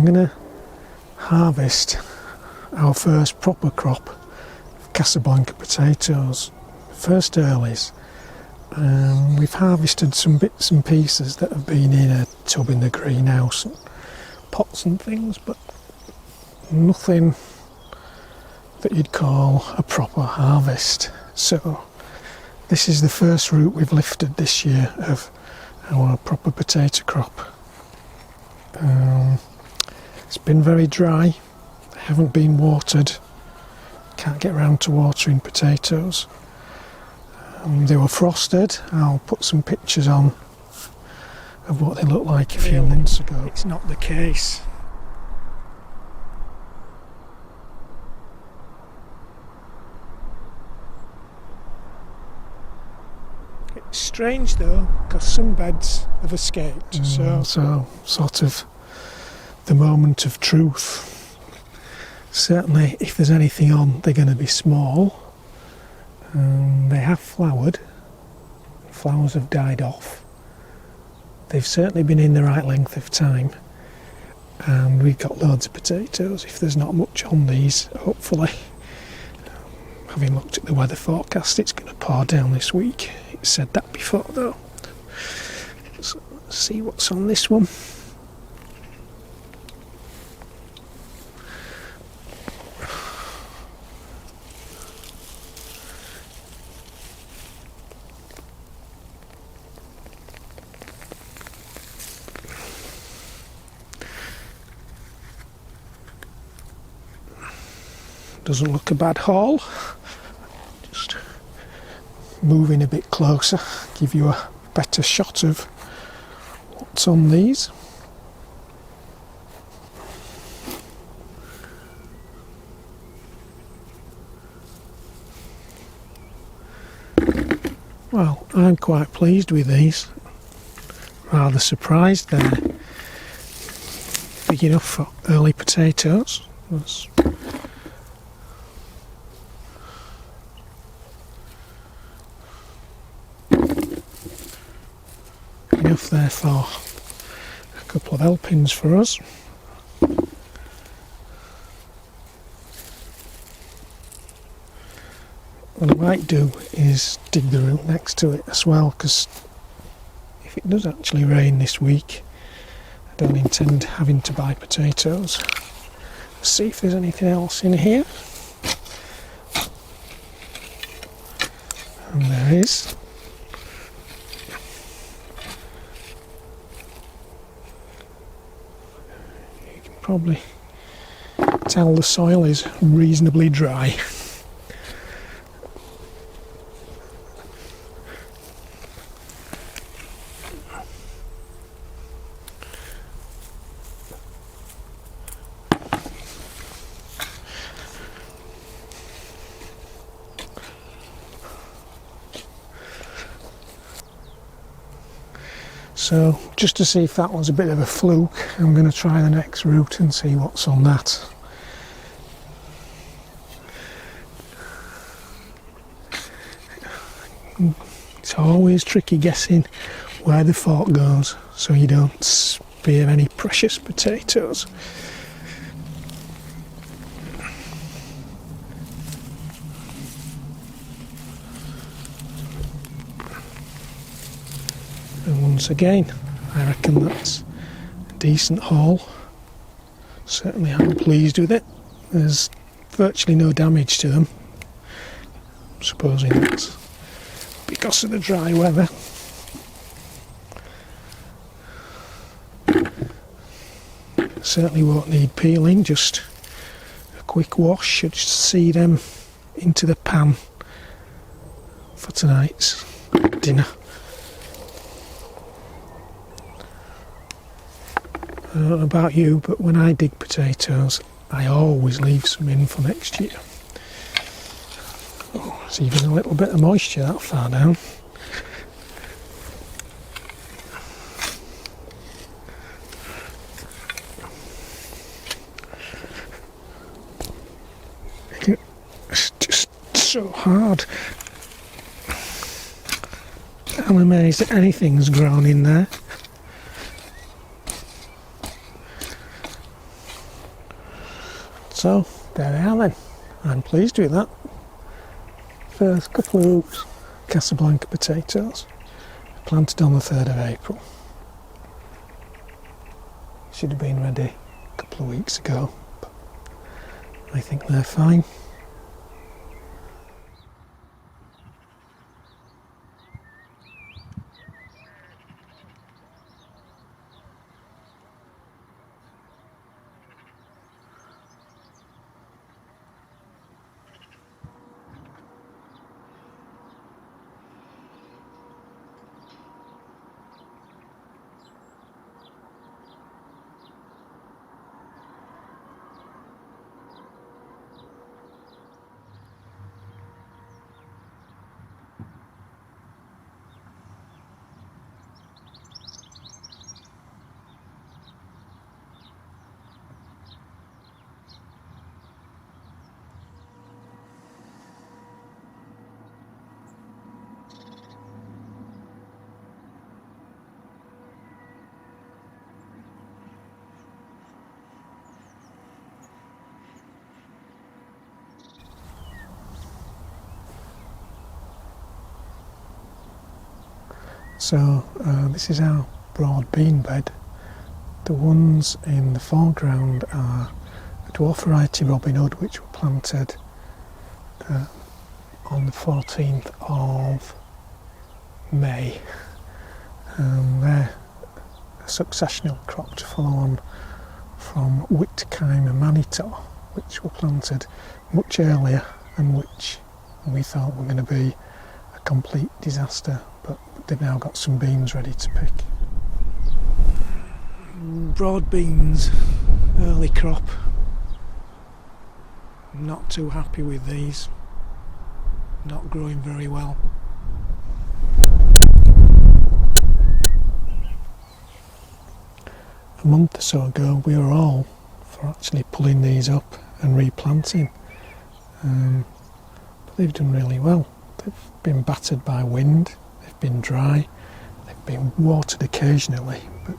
I'm going to harvest our first proper crop of Casablanca potatoes, first earlies. We've harvested some bits and pieces that have been in a tub in the greenhouse, and pots and things, but nothing that you'd call a proper harvest. So this is the first root we've lifted this year of our proper potato crop. It's been very dry, they haven't been watered, can't get around to watering potatoes. They were frosted. I'll put some pictures on of what they looked like a few months ago. It's not the case. It's strange though, because some beds have escaped. So sort of the moment of truth. Certainly if there's anything on, they're going to be small. They have flowered, flowers have died off. They've certainly been in the right length of time, and we've got loads of potatoes. If there's not much on these, hopefully, having looked at the weather forecast, it's going to pour down this week. It said that before though. So let's see what's on this one. Doesn't look a bad haul. Just moving a bit closer, give you a better shot of what's on these. Well, I'm quite pleased with these. Rather surprised they're big enough for early potatoes. Enough there for a couple of helpings for us. What I might do is dig the root next to it as well, because if it does actually rain this week, I don't intend having to buy potatoes. Let's see if there's anything else in here. And there is. Probably tell the soil is reasonably dry. So just to see if that was a bit of a fluke, I'm going to try the next route and see what's on that. It's always tricky guessing where the fork goes so you don't spear any precious potatoes. And once again, I reckon that's a decent haul. Certainly I'm pleased with it. There's virtually no damage to them. I'm supposing that's because of the dry weather. Certainly won't need peeling, just a quick wash should see them into the pan for tonight's dinner. I don't know about you, but when I dig potatoes, I always leave some in for next year. Oh, there's even a little bit of moisture that far down. It's just so hard. I'm amazed that anything's grown in there. So there they are then. I'm pleased with that. First couple of hoops Casablanca potatoes, planted on the 3rd of April. Should have been ready a couple of weeks ago, but I think they're fine. So this is our broad bean bed. The ones in the foreground are a dwarf variety Robin Hood, which were planted on the 14th of May. They're a successional crop to follow on from Whitkeimer Manito, which were planted much earlier and which we thought were going to be a complete disaster, but they've now got some beans ready to pick. Broad beans, early crop. Not too happy with these. Not growing very well. A month or so ago we were all for actually pulling these up and replanting, but they've done really well. They've been battered by wind, they've been dry, they've been watered occasionally, but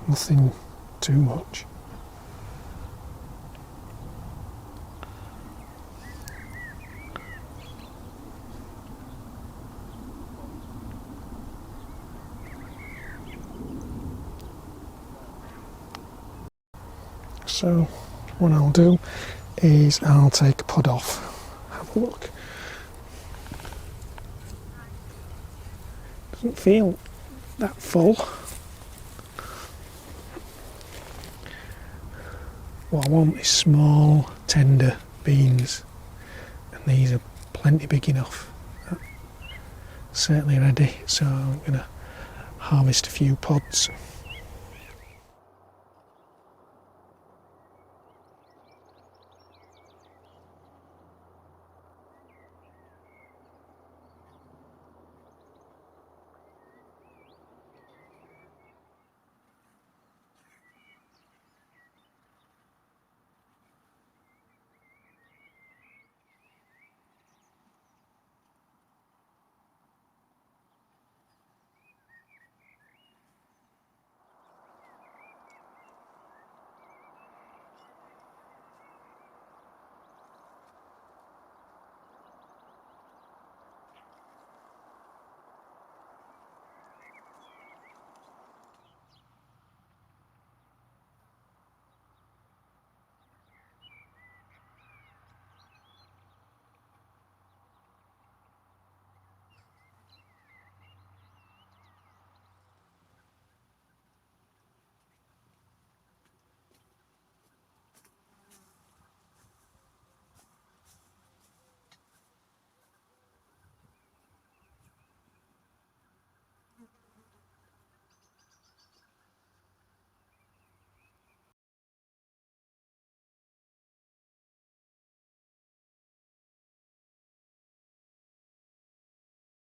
nothing too much. So what I'll do is I'll take a pod off, have a look. Doesn't feel that full. What I want is small, tender beans, and these are plenty big enough. Certainly ready, so I'm going to harvest a few pods.